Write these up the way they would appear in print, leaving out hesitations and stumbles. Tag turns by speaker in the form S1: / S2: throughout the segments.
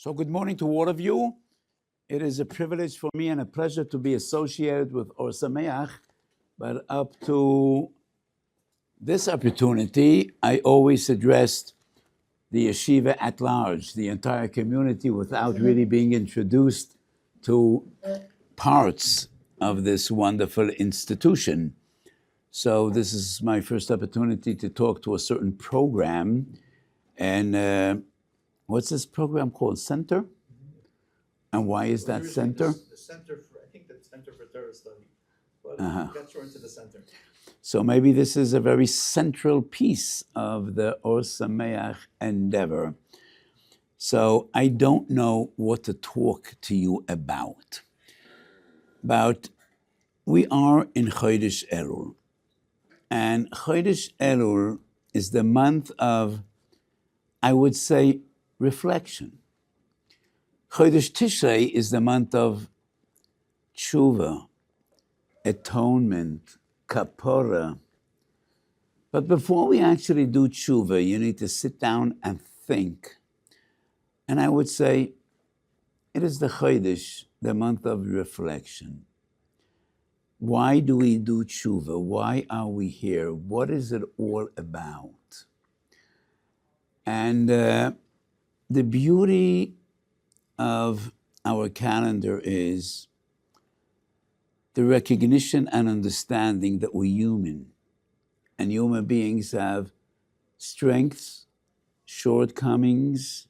S1: So good morning to all of you. It is a privilege for me and a pleasure to be associated with Somayach, but up to this opportunity, I always addressed the yeshiva at large, the entire community, without really being introduced to parts of this wonderful institution. So this is my first opportunity to talk to a certain program. And what's this program called? Center? And why is that center?
S2: The Center for, I think the Center for Torah Study. But we got thrown into the center.
S1: So maybe this is a very central piece of the Or Somayach endeavor. So I don't know what to talk to you about. But we are in Chodesh Elul. And Chodesh Elul is the month of, I would say, reflection. Chodesh Tishrei is the month of tshuva, atonement, kapora. But before we actually do tshuva, you need to sit down and think. And I would say, it is the Chodesh, the month of reflection. Why do we do tshuva? Why are we here? What is it all about? And the beauty of our calendar is the recognition and understanding that we're human. And human beings have strengths, shortcomings,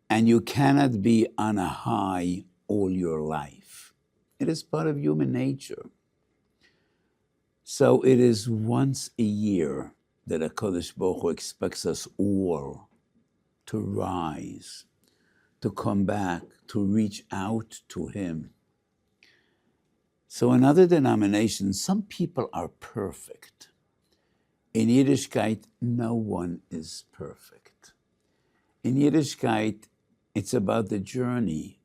S1: and you cannot be on a high all your life. It is part of human nature. So it is once a year that HaKadosh Baruch Hu expects us all to rise, to come back, to reach out to Him. So in other denominations, some people are perfect. In Yiddishkeit, no one is perfect. In Yiddishkeit, it's about the journey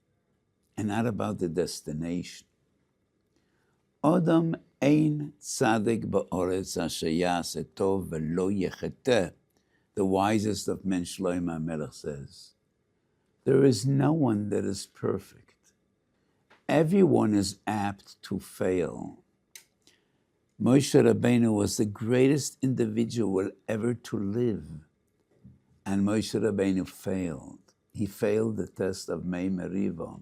S1: and not about the destination. Adam ein tzadik ba'oretz asher yaseh tov velo yecheteh. The wisest of men, Shlomo HaMelech, says, there is no one that is perfect. Everyone is apt to fail. Moshe Rabbeinu was the greatest individual ever to live, and Moshe Rabbeinu failed. He failed the test of Mei Meriva,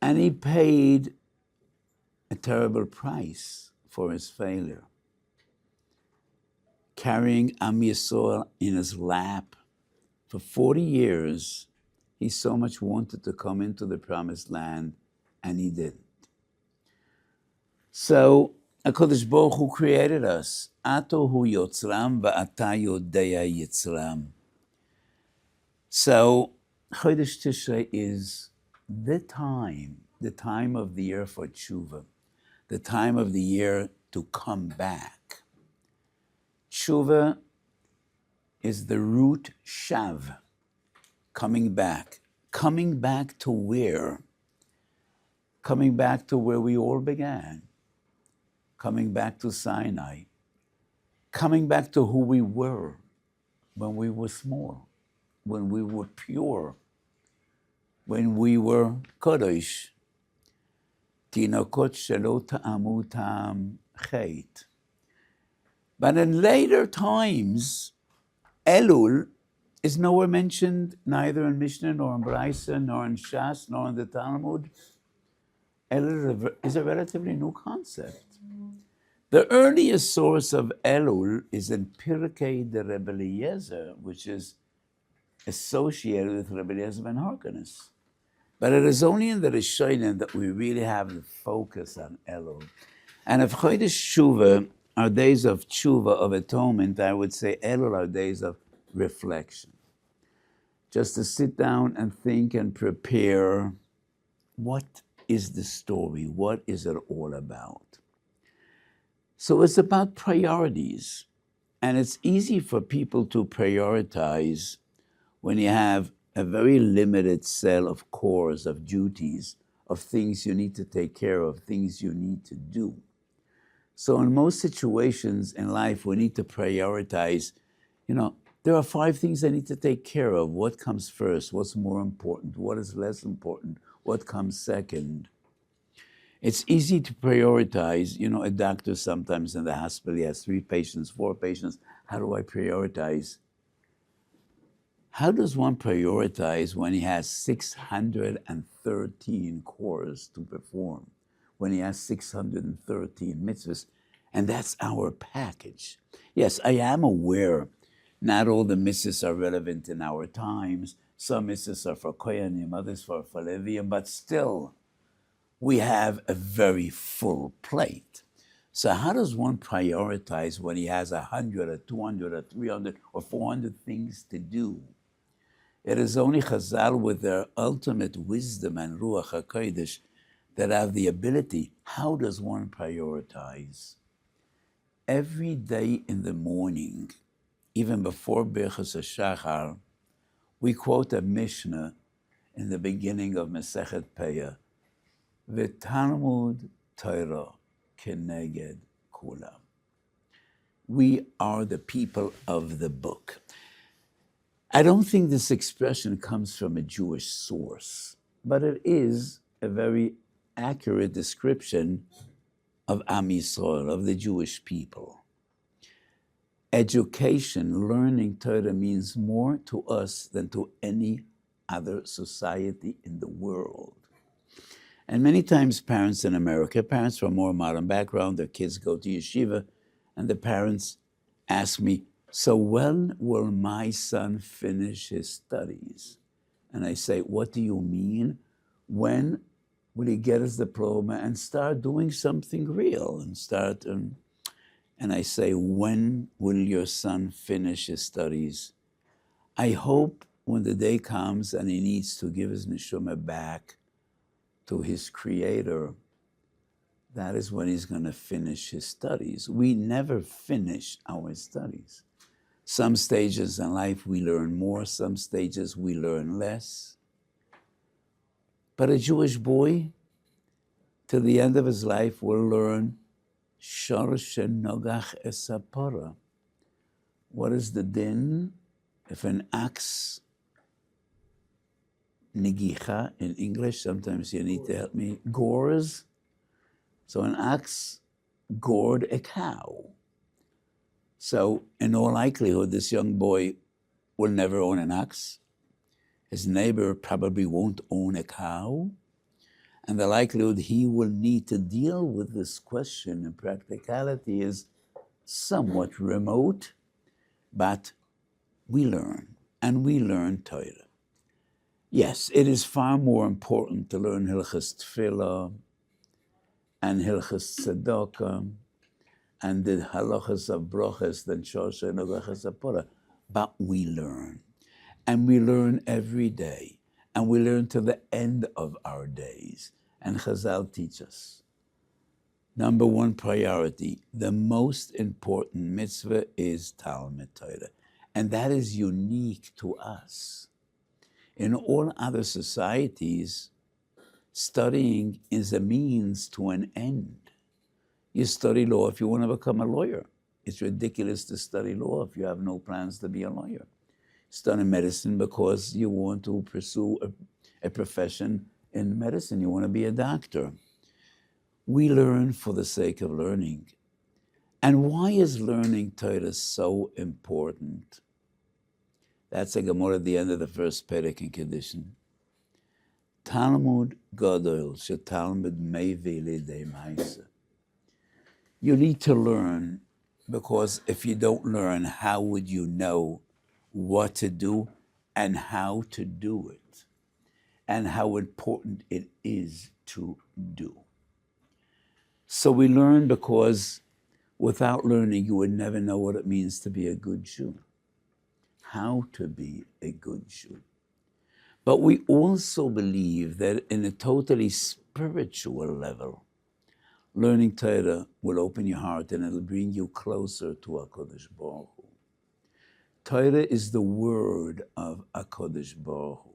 S1: and he paid a terrible price for his failure. Carrying Am Yisrael in his lap for 40 years, he so much wanted to come into the promised land, and he didn't. So, HaKadosh Baruch Hu created us. Ato hu yotzram va'ata yodea yitzram. So, Chodesh Tishrei is the time of the year for tshuva, the time of the year to come back. Tshuva is the root shav, coming back. Coming back to where? Coming back to where we all began. Coming back to Sinai. Coming back to who we were when we were small, when we were pure, when we were kodesh. Tinokot shelo ta'amu ta'am chet. But in later times, Elul is nowhere mentioned, neither in Mishnah, nor in Braisa, nor in Shas, nor in the Talmud. Elul is a relatively new concept. The earliest source of Elul is in Pirkei de Rebbe Eliezer, which is associated with Rebbe Eliezer ben Harkanis. But it is only in the Rishonim that we really have the focus on Elul. And if Chodesh Tshuva are days of tshuva, of atonement, I would say Elul are days of reflection. Just to sit down and think and prepare, what is the story? What is it all about? So it's about priorities. And it's easy for people to prioritize when you have a very limited set of cores, of duties, of things you need to take care of, things you need to do. So in most situations in life, we need to prioritize, There are 5 things I need to take care of. What comes first? What's more important? What is less important? What comes second? It's easy to prioritize. You know, a doctor sometimes in the hospital, he has 3 patients, 4 patients. How do I prioritize? How does one prioritize when he has 613 chores to perform, when he has 613 mitzvahs? And that's our package. Yes, I am aware not all the mitzvahs are relevant in our times. Some mitzvahs are for Kohanim, others for Leviim, but still, we have a very full plate. So how does one prioritize when he has 100 or 200 or 300 or 400 things to do? It is only Chazal with their ultimate wisdom and Ruach HaKodesh that have the ability. How does one prioritize? Every day in the morning, even before Birchas HaShachar, we quote a Mishnah in the beginning of Masechet Peah, V'Talmud Torah Keneged Kulam. We are the people of the book. I don't think this expression comes from a Jewish source, but it is a very accurate description of Am Yisrael, of the Jewish people. Education, learning Torah means more to us than to any other society in the world. And many times parents in America, parents from a more modern background, their kids go to yeshiva, and the parents ask me, so when will my son finish his studies? And I say, what do you mean? When will he get his diploma and start doing something real and start... And I say, when will your son finish his studies? I hope when the day comes and he needs to give his neshama back to his creator, that is when he's going to finish his studies. We never finish our studies. Some stages in life we learn more, some stages we learn less. But a Jewish boy, till the end of his life, will learn Shor Shenogach Esapora. What is the din? If an axe, Nigicha in English, sometimes you need to help me, gores. So an axe gored a cow. So in all likelihood, this young boy will never own an ox. His neighbor probably won't own a cow. And the likelihood he will need to deal with this question in practicality is somewhat remote, but we learn, and we learn Torah. Yes, it is far more important to learn Hilchas Tefillah and Hilchas Tzedakah and the halachas of brachas than Shosha and Agachas. But we learn, and we learn every day, and we learn to the end of our days. And Chazal teach us. Number 1 priority, the most important mitzvah is Talmud Torah, and that is unique to us. In all other societies, studying is a means to an end. You study law if you want to become a lawyer. It's ridiculous to study law if you have no plans to be a lawyer. Study medicine because you want to pursue a profession in medicine. You want to be a doctor. We learn for the sake of learning. And why is learning Torah so important? That's a Gemara at the end of the first Perek in Kedushin. Talmud Gadol shetalmud meivi lidei ma'aseh. You need to learn, because if you don't learn, how would you know what to do and how to do it, and how important it is to do? So we learn because without learning, you would never know what it means to be a good Jew, how to be a good Jew. But we also believe that in a totally spiritual level, learning Torah will open your heart and it'll bring you closer to HaKadosh Baruch Hu. Torah is the word of HaKadosh Baruch Hu.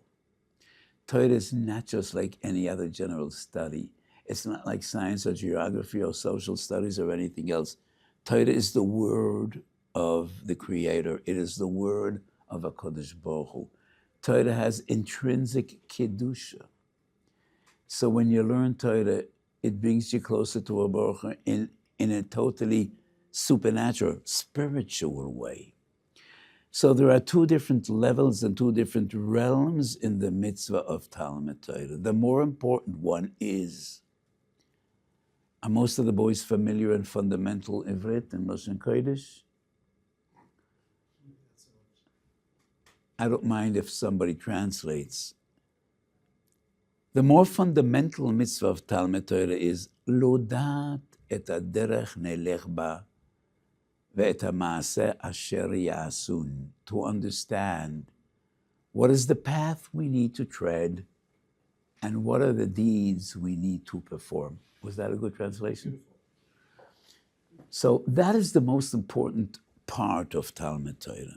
S1: Torah is not just like any other general study. It's not like science or geography or social studies or anything else. Torah is the word of the Creator. It is the word of HaKadosh Baruch Hu. Torah has intrinsic kedusha. So when you learn Torah, it brings you closer to a Baruch Hu in a totally supernatural, spiritual way. So there are two different levels and two different realms in the mitzvah of Talmud Torah. The more important one is, are most of the boys familiar in fundamental Ivrit and Lashon Kodesh? I don't mind if somebody translates. The more fundamental mitzvah of Talmud Torah is Lodat et haderech nelech ba ve'et ha'maaseh asher ya'asun, to understand what is the path we need to tread and what are the deeds we need to perform. Was that a good translation? So that is the most important part of Talmud Torah.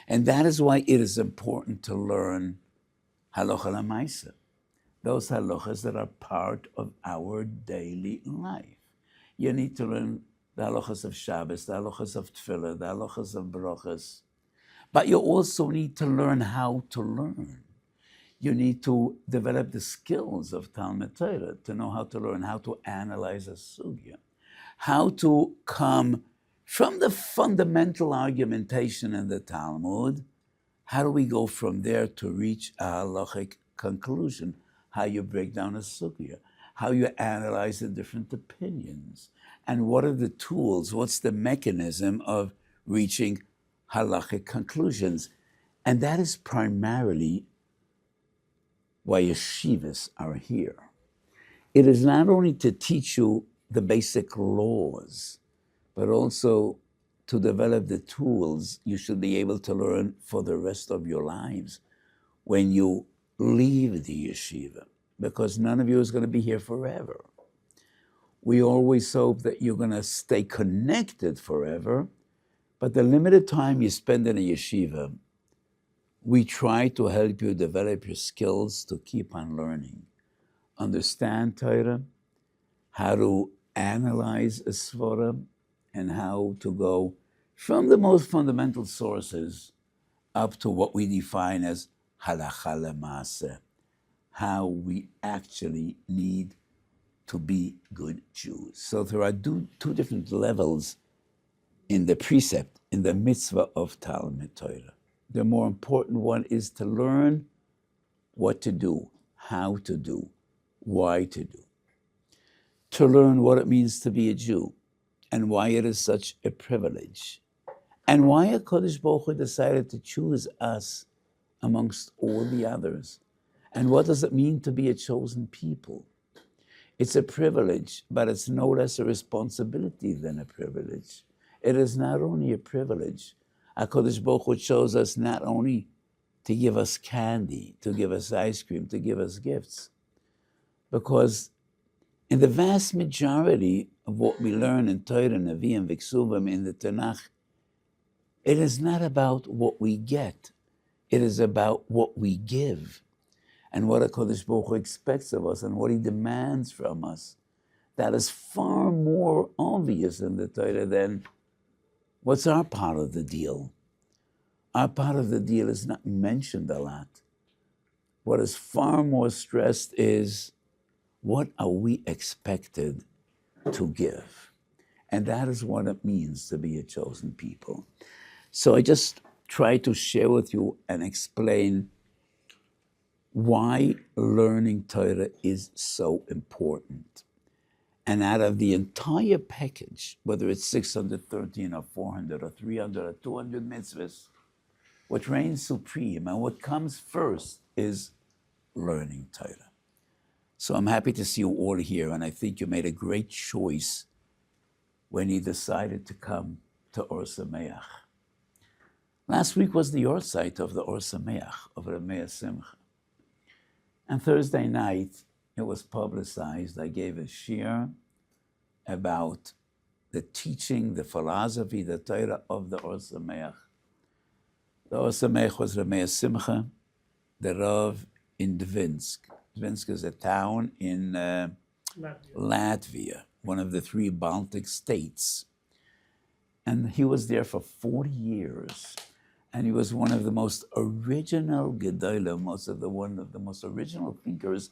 S1: And that is why it is important to learn halacha l'maaseh, those halachas that are part of our daily life. You need to learn the halachas of Shabbos, the halachas of Tefillah, the halachas of brachas. But you also need to learn how to learn. You need to develop the skills of Talmud Torah to know how to learn, how to analyze a sugya, how to come from the fundamental argumentation in the Talmud. How do we go from there to reach a halachic conclusion? How you break down a sugya, how you analyze the different opinions, and what are the tools, what's the mechanism of reaching halachic conclusions. And that is primarily why yeshivas are here. It is not only to teach you the basic laws, but also to develop the tools you should be able to learn for the rest of your lives when you leave the yeshiva, because none of you is going to be here forever. We always hope that you're going to stay connected forever, but the limited time you spend in a yeshiva, we try to help you develop your skills to keep on learning. Understand Torah, how to analyze a svara, and how to go from the most fundamental sources up to what we define as halacha l'maaseh, how we actually need to be good Jews. So there are two different levels in the precept, in the mitzvah of Talmud Torah. The more important one is to learn what to do, how to do, why to do. To learn what it means to be a Jew and why it is such a privilege. And why HaKadosh Baruch Hu decided to choose us amongst all the others. And what does it mean to be a chosen people? It's a privilege, but it's no less a responsibility than a privilege. It is not only a privilege. HaKadosh Baruch Hu chose us not only to give us candy, to give us ice cream, to give us gifts, because in the vast majority of what we learn in Torah, Nevi'im, V'Ksuvim, in the Tanakh, it is not about what we get. It is about what we give and what HaKadosh Baruch Hu expects of us and what He demands from us. That is far more obvious in the Torah than what's our part of the deal. Our part of the deal is not mentioned a lot. What is far more stressed is, what are we expected to give? And that is what it means to be a chosen people. So I just try to share with you and explain why learning Torah is so important. And out of the entire package, whether it's 613 or 400 or 300 or 200 mitzvahs, what reigns supreme and what comes first is learning Torah. So I'm happy to see you all here, and I think you made a great choice when you decided to come to Or Somayach. Last week was the Yortzeit of the Or Somayach, of Rameh Simcha. And Thursday night, it was publicized. I gave a shiur about the teaching, the philosophy, the Torah of the Or Somayach. The Or Somayach was Rameh Simcha, the Rav in Dvinsk. Dvinsk is a town in Latvia, one of the 3 Baltic states. And he was there for 40 years. And he was one of the most original Gedolim, one of the most original thinkers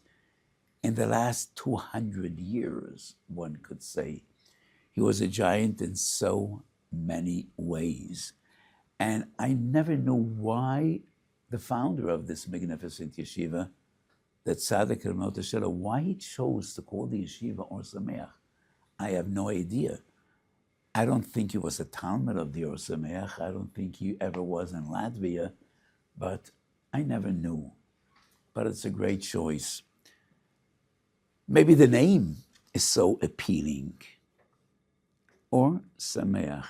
S1: in the last 200 years, one could say. He was a giant in so many ways. And I never knew why the founder of this magnificent yeshiva, that Tzaddik Ramot Hashem, why he chose to call the yeshiva Or Somayach. I have no idea. I don't think he was a Talmud of the Or Somayach. I don't think he ever was in Latvia, but I never knew. But it's a great choice. Maybe the name is so appealing. Or Somayach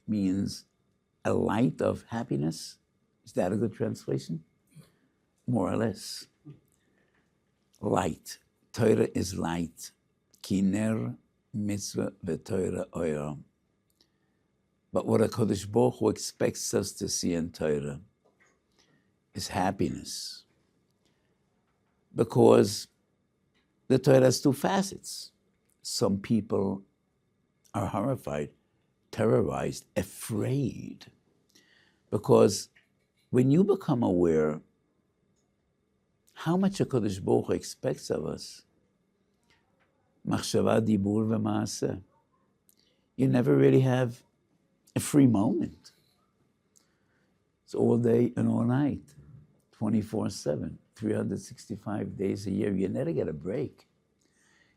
S1: means a light of happiness. Is that a good translation? More or less. Light. Torah is light. Kiner mitzvah v'Torah oira. But what HaKadosh Baruch Hu expects us to see in Torah is happiness. Because the Torah has two facets. Some people are horrified, terrorized, afraid. Because when you become aware how much HaKadosh Baruch Hu expects of us, machshava, dibur, v'maaseh, you never really have a free moment. It's all day and all night, 24/7, 365 days a year. You never get a break.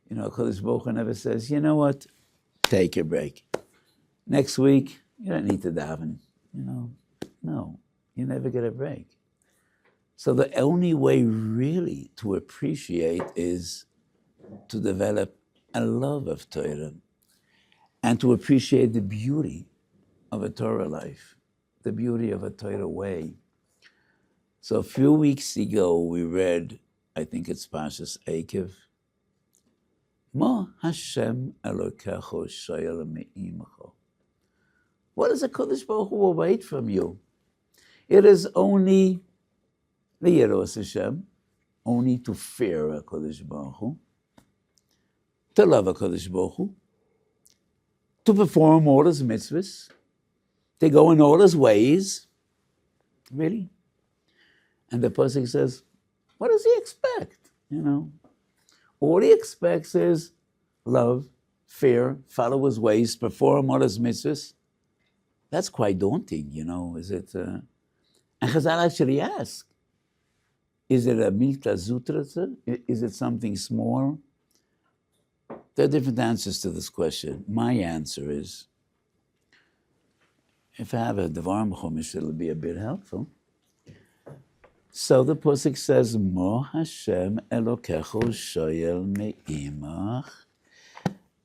S1: You know, HaKadosh Baruch Hu never says, you know what, take a break. Next week, you don't need to daven. You know, no, you never get a break. So the only way really to appreciate is to develop a love of Torah and to appreciate the beauty of a Torah life, the beauty of a Torah way. So a few weeks ago we read, I think it's Parshas Eikev, Ma Hashem Elokecho Shoyel Me'imecho. What does HaKadosh Baruch Hu await from you? It is only the Yeros Hashem, only to fear HaKadosh Baruch Hu, to love HaKadosh Baruch Hu, to perform all His mitzvahs, to go in all His ways. Really? And the pasuk says, what does he expect? You know, all he expects is love, fear, follow His ways, perform all His mitzvahs. That's quite daunting, you know. Is it? And Chazal actually ask, is it a milta zutra? Is it something small? There are different answers to this question. My answer is, if I have a Devarim Chumash, it'll be a bit helpful. So the pasuk says, Mo Hashem Elokecho Shoyel Me'imach.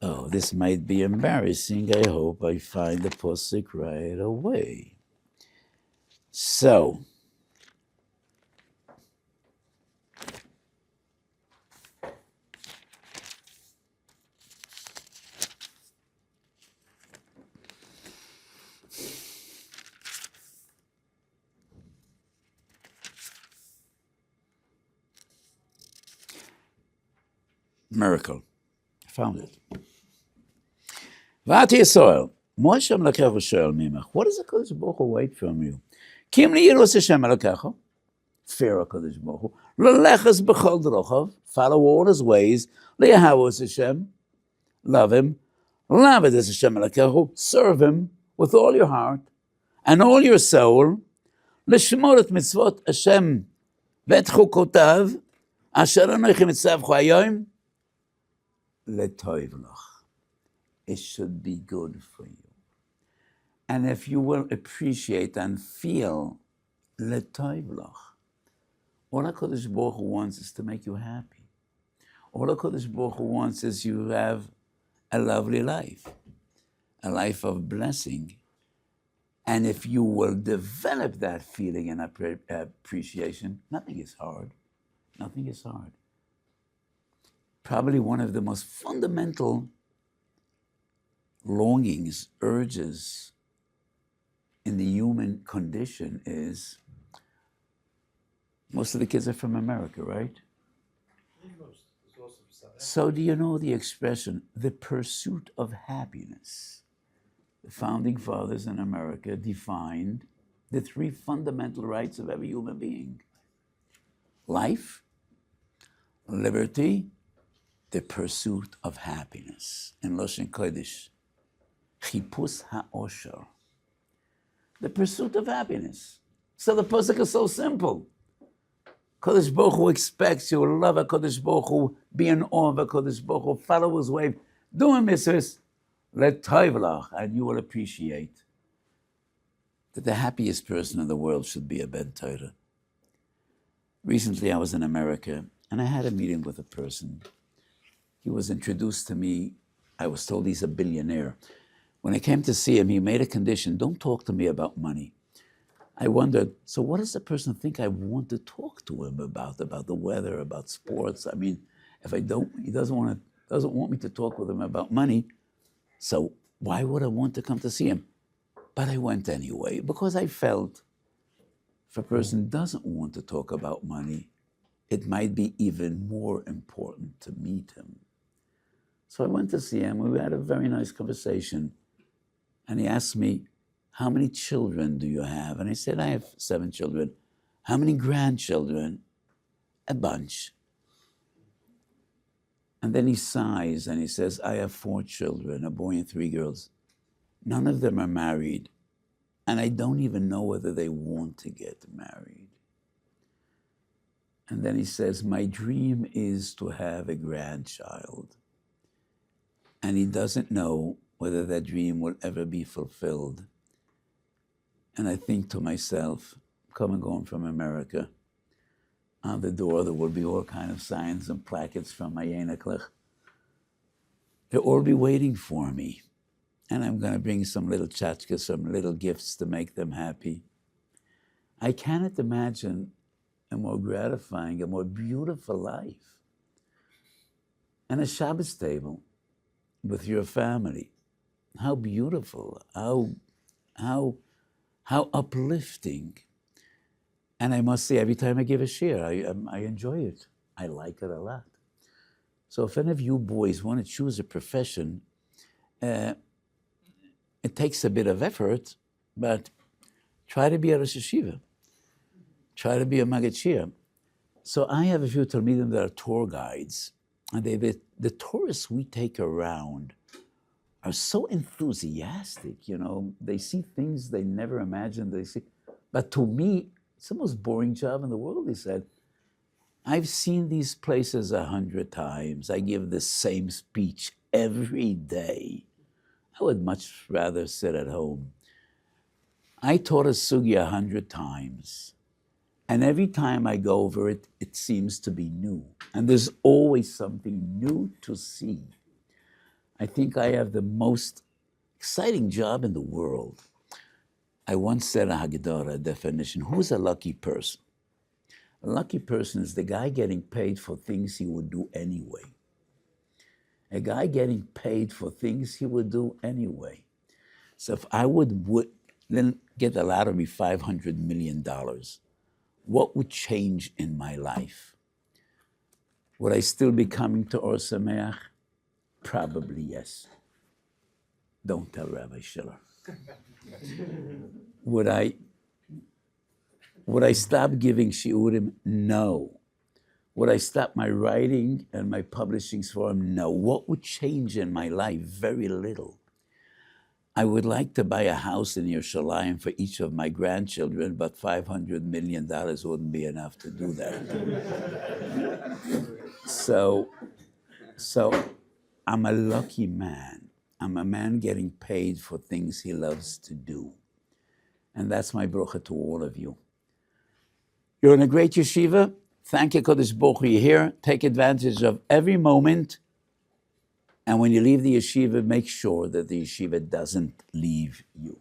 S1: Oh, this might be embarrassing. I hope I find the pasuk right away. So, miracle. I found it. V'ati Yisrael, Mo Hashem Elokecho Shoyel Me'imach. What does HaKadosh Baruch Hu wait from you? Kim liyiros Hashem Elokecho, fear HaKadosh Baruch Hu. L'leches b'chol d'rochav, follow all His ways. Liyahavos Hashem, love Him. L'aved es Hashem Elokecho, serve Him with all your heart and all your soul. L'shmor et mitzvot Hashem v'et chukotav, asher anochi mitzavcho hayom, l'toiv loch. It should be good for you. And if you will appreciate and feel l'toiv loch, all HaKadosh Baruch Hu wants is to make you happy. All HaKadosh Baruch Hu wants is you have a lovely life, a life of blessing. And if you will develop that feeling and appreciation, nothing is hard. Nothing is hard. Probably one of the most fundamental longings, urges in the human condition is, most of the kids are from America, right? So do you know the expression, the pursuit of happiness? The founding fathers in America defined the three fundamental rights of every human being: life, liberty, the pursuit of happiness. In Lashon Kodesh, chipus ha'osher, the pursuit of happiness. So the pasuk is so simple. Kodesh Baruch Hu expects you to love HaKadosh Baruch Hu, be in awe of HaKadosh Baruch Hu, follow his way, do a mitzvahs, let toivlach, and you will appreciate that the happiest person in the world should be a Ben Torah. Recently I was in America and I had a meeting with a person. He was introduced to me. I was told he's a billionaire. When I came to see him, he made a condition: don't talk to me about money. I wondered, so what does the person think I want to talk to him about the weather, about sports? I mean, if I don't, he doesn't want me to talk with him about money, so why would I want to come to see him? But I went anyway, because I felt if a person doesn't want to talk about money, it might be even more important to meet him. So I went to see him. We had a very nice conversation. And he asked me, how many children do you have? And I said, I have 7 children. How many grandchildren? A bunch. And then he sighs and he says, I have 4 children, a boy and 3 girls. None of them are married. And I don't even know whether they want to get married. And then he says, my dream is to have a grandchild. And he doesn't know whether that dream will ever be fulfilled. And I think to myself, coming going from America, on the door there will be all kind of signs and placards from my Yeneklech. They'll all be waiting for me. And I'm going to bring some little tchotchkes, some little gifts to make them happy. I cannot imagine a more gratifying, a more beautiful life. And a Shabbos table with your family. How beautiful, how uplifting. And I must say, every time I give a shir, I enjoy it. I like it a lot. So if any of you boys want to choose a profession, it takes a bit of effort, but try to be a Rosh Yeshiva. Try to be a Magachir. So I have a few Talmidim that are tour guides, and the tourists we take around are so enthusiastic, you know. They see things they never imagined they see. But to me, it's the most boring job in the world, he said. I've seen these places 100 times. I give the same speech every day. I would much rather sit at home. I taught a sugya 100 times. And every time I go over it, it seems to be new. And there's always something new to see. I think I have the most exciting job in the world. I once said a Haggadah, a definition: who's a lucky person? A lucky person is the guy getting paid for things he would do anyway. A guy getting paid for things he would do anyway. So if I would then get the lottery $500 million, what would change in my life? Would I still be coming to Or Somayach? Probably yes. Don't tell Rabbi Schiller. Would I stop giving shiurim? No. Would I stop my writing and my publishing for him? No. What would change in my life? Very little. I would like to buy a house in Yerushalayim for each of my grandchildren, but $500 million wouldn't be enough to do that. So I'm a lucky man. I'm a man getting paid for things he loves to do. And that's my bracha to all of you. You're in a great yeshiva. Thank you, Kodesh Baruch Hu, you're here. Take advantage of every moment. And when you leave the yeshiva, make sure that the yeshiva doesn't leave you.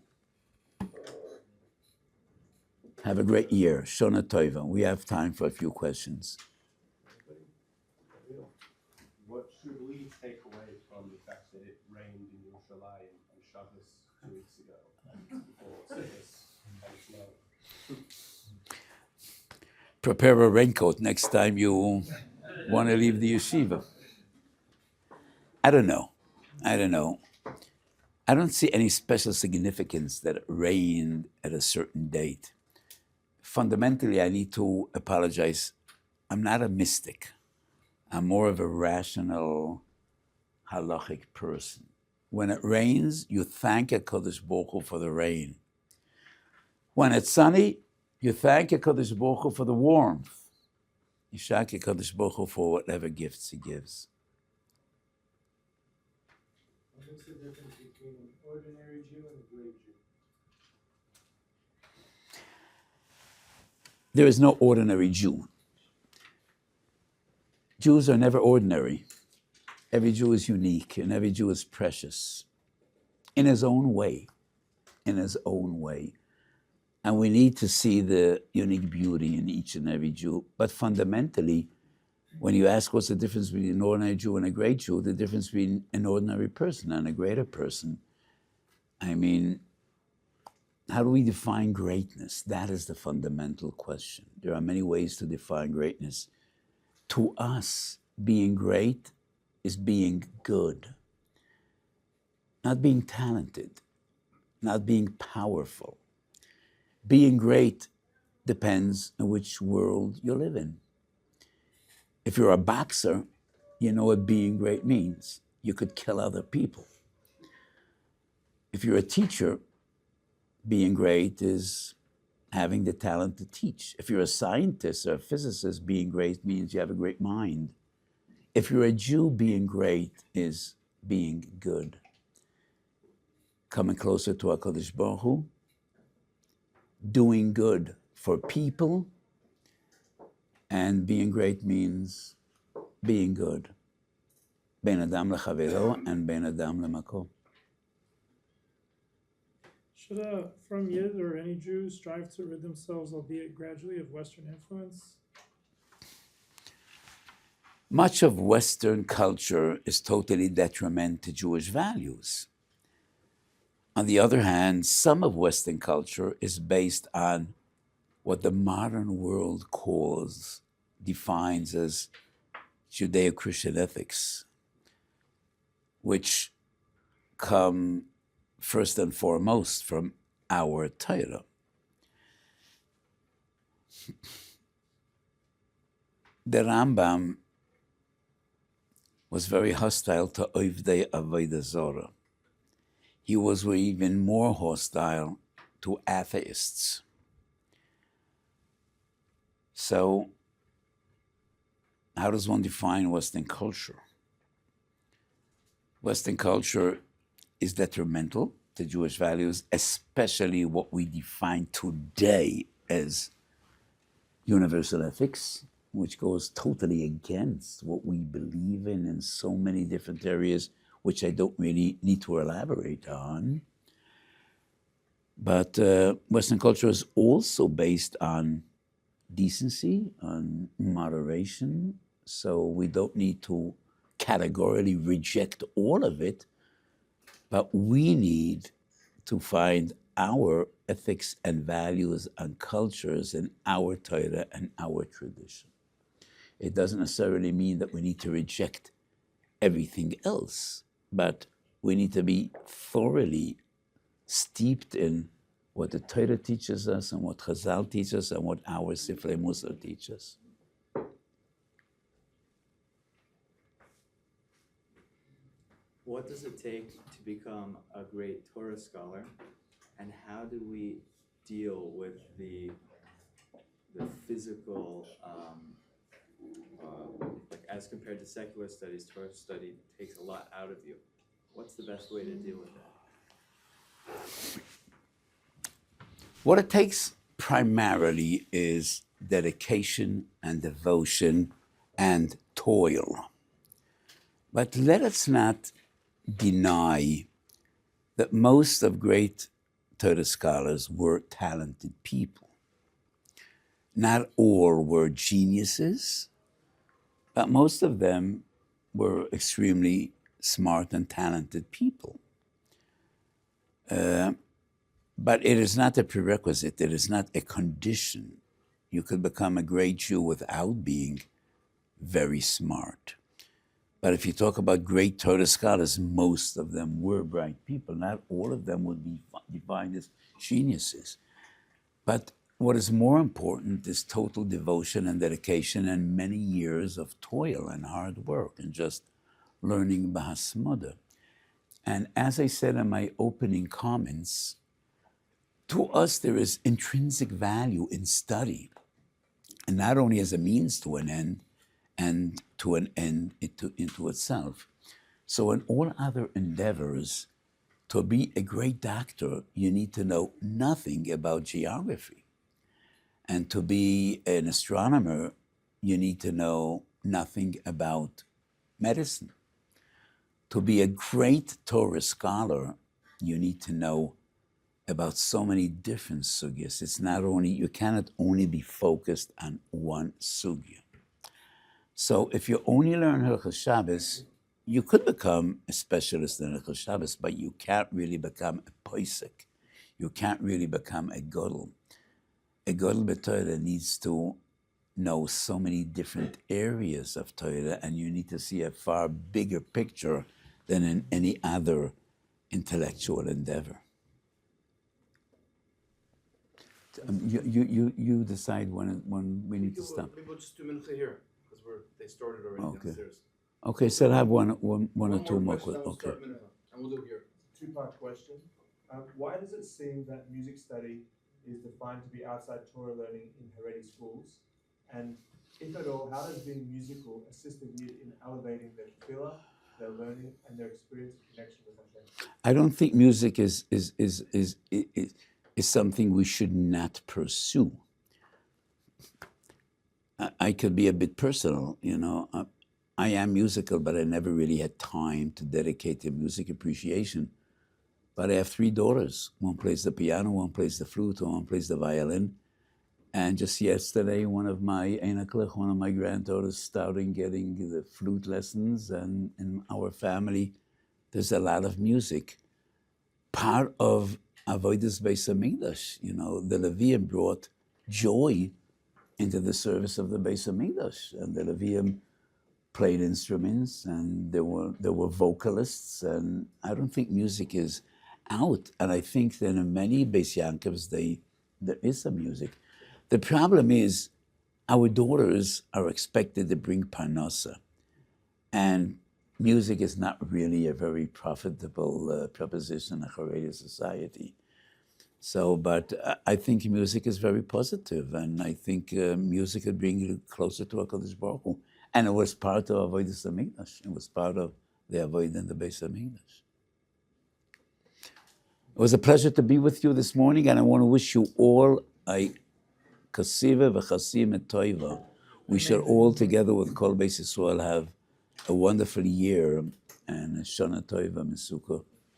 S1: Have a great year. Shona Tova. We have time for a few questions.
S3: What should we take away from the fact that it rained in Yerushalayim on Shabbos 2 weeks ago? Before Shabbos and snow?
S1: Prepare a raincoat next time you want to leave the yeshiva. I don't know. I don't see any special significance that it rained at a certain date. Fundamentally, I need to apologize. I'm not a mystic. I'm more of a rational, halachic person. When it rains, you thank HaKadosh Baruch Hu for the rain. When it's sunny, you thank HaKadosh Baruch Hu for the warmth. You thank HaKadosh Baruch Hu for whatever gifts He gives.
S4: What's the difference between an ordinary Jew and a great Jew?
S1: There is no ordinary Jew. Jews are never ordinary. Every Jew is unique and every Jew is precious in his own way, in his own way. And we need to see the unique beauty in each and every Jew. But fundamentally, when you ask what's the difference between an ordinary Jew and a great Jew, the difference between an ordinary person and a greater person, I mean, how do we define greatness? That is the fundamental question. There are many ways to define greatness. To us, being great is being good, not being talented, not being powerful. Being great depends on which world you live in. If you're a boxer, you know what being great means. You could kill other people. If you're a teacher, being great is having the talent to teach. If you're a scientist or a physicist, being great means you have a great mind. If you're a Jew, being great is being good. Coming closer to HaKadosh Baruch Hu, doing good for people, and being great means being good. Ben Adam lechavero and Ben Adam lemako.
S4: Should from Yid or any Jew strive to rid themselves, albeit gradually, of Western influence?
S1: Much of Western culture is totally detrimental to Jewish values. On the other hand, some of Western culture is based on what the modern world defines as Judeo-Christian ethics, which come first and foremost from our Torah. The Rambam was very hostile to Ovdei Avodah Zorah. He was even more hostile to atheists. So, how does one define Western culture? Western culture is detrimental to Jewish values, especially what we define today as universal ethics, which goes totally against what we believe in so many different areas, which I don't really need to elaborate on. But Western culture is also based on decency, on moderation, so we don't need to categorically reject all of it, but we need to find our ethics and values and cultures in our Torah and our tradition. It doesn't necessarily mean that we need to reject everything else, but we need to be thoroughly steeped in what the Torah teaches us and what Chazal teaches us and what our Sifrei Musar teach us.
S5: What does it take to become a great Torah scholar, and how do we deal with the physical, like as compared to secular studies, Torah study takes a lot out of you. What's the best way to deal with that?
S1: What it takes primarily is dedication and devotion and toil. But let us not deny that most of great Torah scholars were talented people. Not all were geniuses, but most of them were extremely smart and talented people. But it is not a prerequisite, it is not a condition. You could become a great Jew without being very smart. But if you talk about great Torah scholars, most of them were bright people. Not all of them would be defined as geniuses. But what is more important is total devotion and dedication and many years of toil and hard work and just learning Bahasmoda. And as I said in my opening comments, to us there is intrinsic value in study, and not only as a means to an end and to an end into itself. So in all other endeavors, to be a great doctor, you need to know nothing about geography. And to be an astronomer, you need to know nothing about medicine. To be a great Torah scholar, you need to know about so many different sugyas. It's not only, you cannot only be focused on one sugya. So if you only learn Hilchos Shabbos, you could become a specialist in Hilchos Shabbos, but you can't really become a posek. You can't really become a gadol. A gadol b'Torah needs to know so many different areas of Torah, and you need to see a far bigger picture than in any other intellectual endeavor. You decide when we need to stop.
S2: Maybe we'll just do mincha here, because they started already
S1: Okay.
S2: downstairs.
S1: Okay, so I have one or two more.
S2: question, and we'll
S1: Okay.
S2: start mincha, and we'll do here.
S3: Two-part question. Why does it seem that music study is defined to be outside Torah learning in Haredi schools? And if at all, how does being musical assist the youth in elevating their tefillah, their learning, and their experience and connection with Hashem?
S1: I don't think music is something we should not pursue. I could be a bit personal, you know. I am musical, but I never really had time to dedicate to music appreciation. But I have 3 daughters. One plays the piano, one plays the flute, and one plays the violin. And just yesterday, one of my granddaughters started getting the flute lessons, and in our family, there's a lot of music. Part of Avodas Beis Hamikdash, you know, the Levium brought joy into the service of the Beis Hamikdash, and the Levium played instruments, and there were vocalists, and I don't think music is out. And I think that in many Beis Yankovs, there is some music. The problem is our daughters are expected to bring parnasa, and music is not really a very profitable proposition in Haredi society. So, but I think music is very positive, and I think music could bring you closer to HaKadosh Baruch Hu. And it was part of Avodas Hamikdash. It was part of the Avodah in the Beis Hamikdash. It was a pleasure to be with you this morning, and I want to wish you all a kasiva v'chasim et toiva. We shall all together with Kol Beis Yisrael have a wonderful year and a Shana Toiva Mesuka.